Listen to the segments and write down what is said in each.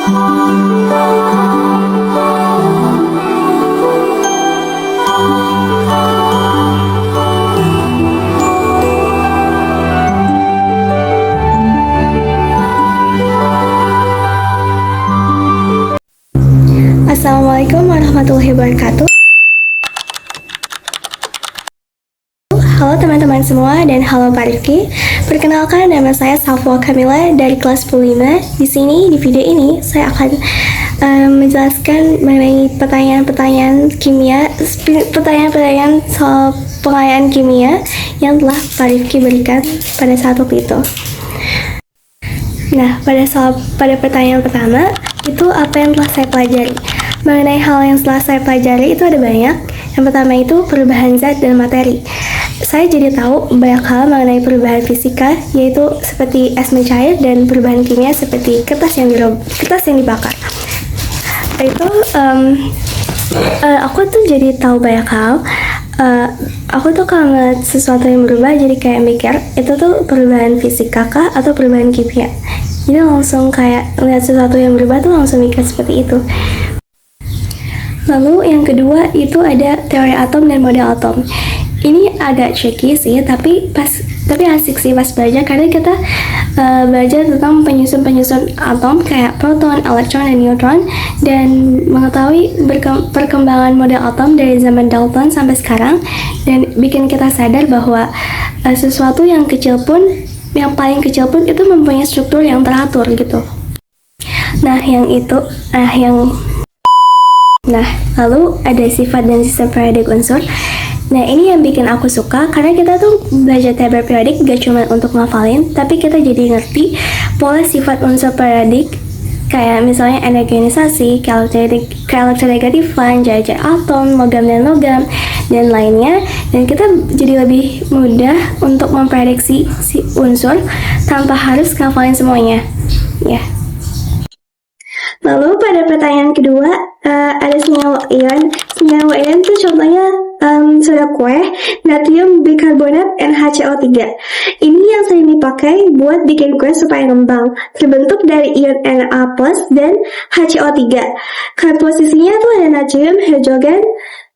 Assalamualaikum warahmatullahi wabarakatuh. Halo teman-teman semua dan halo Pak Rifki. Perkenalkan, nama saya Safwa Kamila dari kelas 5. Di sini di video ini saya akan menjelaskan mengenai pertanyaan-pertanyaan kimia, pertanyaan-pertanyaan soal pengayaan kimia yang telah Pak Rifki berikan pada saat waktu itu. Nah, pada pertanyaan pertama itu apa yang telah saya pelajari. Mengenai hal yang telah saya pelajari itu ada banyak. Yang pertama itu perubahan zat dan materi. Saya jadi tahu banyak hal mengenai perubahan fisika, yaitu seperti es mencair, dan perubahan kimia seperti kertas yang dibakar. Itu aku tuh jadi tahu banyak hal. Aku tuh kalau ngeliat sesuatu yang berubah jadi kayak mikir itu tuh perubahan fisika kah atau perubahan kimia. Jadi langsung kayak ngeliat sesuatu yang berubah tuh langsung mikir seperti itu. Lalu yang kedua itu ada teori atom dan model atom. Ini agak tricky sih, tapi asik sih pas belajar, karena kita belajar tentang penyusun atom kayak proton, elektron, dan neutron, dan mengetahui perkembangan model atom dari zaman Dalton sampai sekarang, dan bikin kita sadar bahwa sesuatu yang paling kecil pun itu mempunyai struktur yang teratur gitu. Nah, lalu ada sifat dan sistem periodik unsur. Nah, ini yang bikin aku suka, karena kita tuh belajar tabel periodik gak cuma untuk ngafalin, tapi kita jadi ngerti pola sifat unsur periodik, kayak misalnya energenisasi, keelektronegatifan, jajar atom, logam dan logam, dan lainnya. Dan kita jadi lebih mudah untuk memprediksi si unsur tanpa harus ngafalin semuanya. Ya. Lalu pada pertanyaan kedua, ada senyawa ion. Senyawa ion itu contohnya soda kue, natrium bikarbonat, NaCO3. Ini yang sering dipakai buat bikin kue supaya ngembang. Terbentuk dari ion Na+ dan HCO3. Komposisinya tuh ada natrium, hidrogen,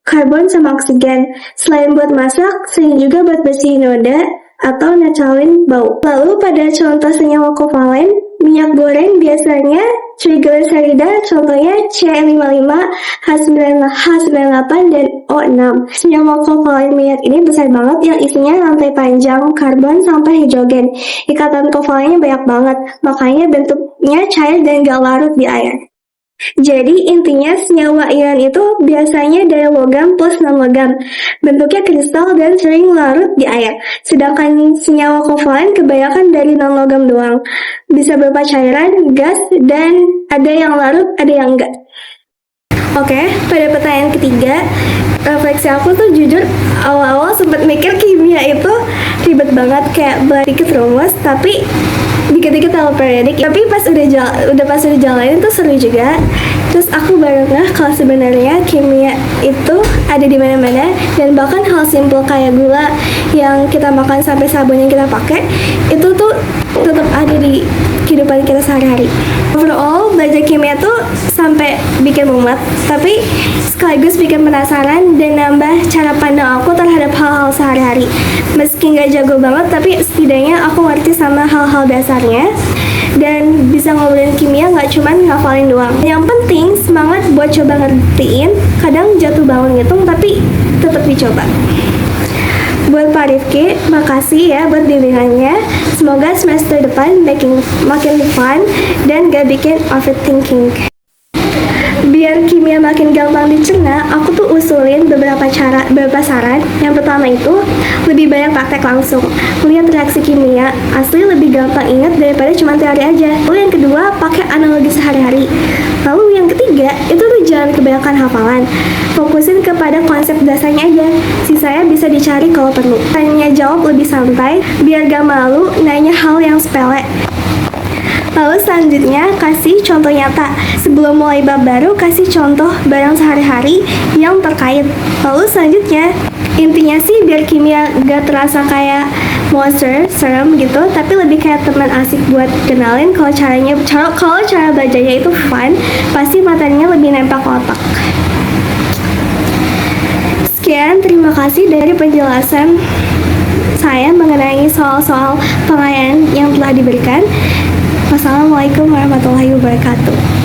karbon, sama oksigen. Selain buat masak, sering juga buat bersihin noda atau netralin bau. Lalu pada contoh senyawa kovalen, minyak goreng biasanya triglycerida, contohnya C55, H98, dan O6. Senyawa kovalen minyak ini besar banget, yang isinya rantai panjang karbon sampai hidrogen. Ikatan kovalennya banyak banget, makanya bentuknya cair dan gak larut di air. Jadi intinya senyawa ion itu biasanya dari logam plus non-logam, bentuknya kristal dan sering larut di air. Sedangkan senyawa kovalen kebanyakan dari non-logam doang, bisa berupa cairan, gas, dan ada yang larut, ada yang enggak. Oke, pada pertanyaan ketiga, refleksi aku tuh jujur awal-awal sempat mikir kimia itu ribet banget, kayak dikit rumus, tapi dikit-dikit tahu periodik. Tapi pas udah jalanin tuh seru juga. Terus aku baru ngeh kalau sebenarnya kimia itu ada di mana-mana, dan bahkan hal simpel kayak gula yang kita makan sampai sabun yang kita pakai itu tuh tetap ada di kehidupan kita sehari-hari. Overall, belajar kimia tuh sampai bikin mumet, tapi sekaligus bikin penasaran dan nambah cara pandang aku terhadap hal-hal sehari-hari. Meski nggak jago banget, tapi setidaknya aku ngerti sama hal-hal dasarnya, dan bisa ngobrolin kimia nggak cuma ngafalin doang. Yang penting semangat buat coba ngertiin. Kadang jatuh bangun ngitung, tapi tetap dicoba. Buat Pak Rifki, makasih ya buat bimbingannya. Semoga semester depan makin fun dan gak bikin overthinking. Biar kimia makin gampang dicerna, aku tuh usulin beberapa saran. Yang pertama itu, lebih banyak praktek langsung. Lihat reaksi kimia asli lebih gampang ingat daripada cuma teori aja. Lalu yang kedua, pakai analogi sehari-hari. Lalu yang ketiga, itu tuh jangan kebanyakan hafalan. Fokusin kepada konsep dasarnya aja. Sisanya bisa dicari kalau perlu. Tanya jawab lebih santai, biar gak malu nanya hal yang sepele. Lalu selanjutnya, kasih contoh nyata. Sebelum mulai bab baru, kasih contoh barang sehari-hari yang terkait. Lalu selanjutnya, intinya sih biar kimia gak terasa kayak monster, serem gitu, tapi lebih kayak teman asik buat kenalin. Kalau cara belajarnya itu fun, pasti materinya lebih nempel ke otak. Sekian, terima kasih dari penjelasan saya mengenai soal-soal pengayaan yang telah diberikan. Wassalamualaikum warahmatullahi wabarakatuh.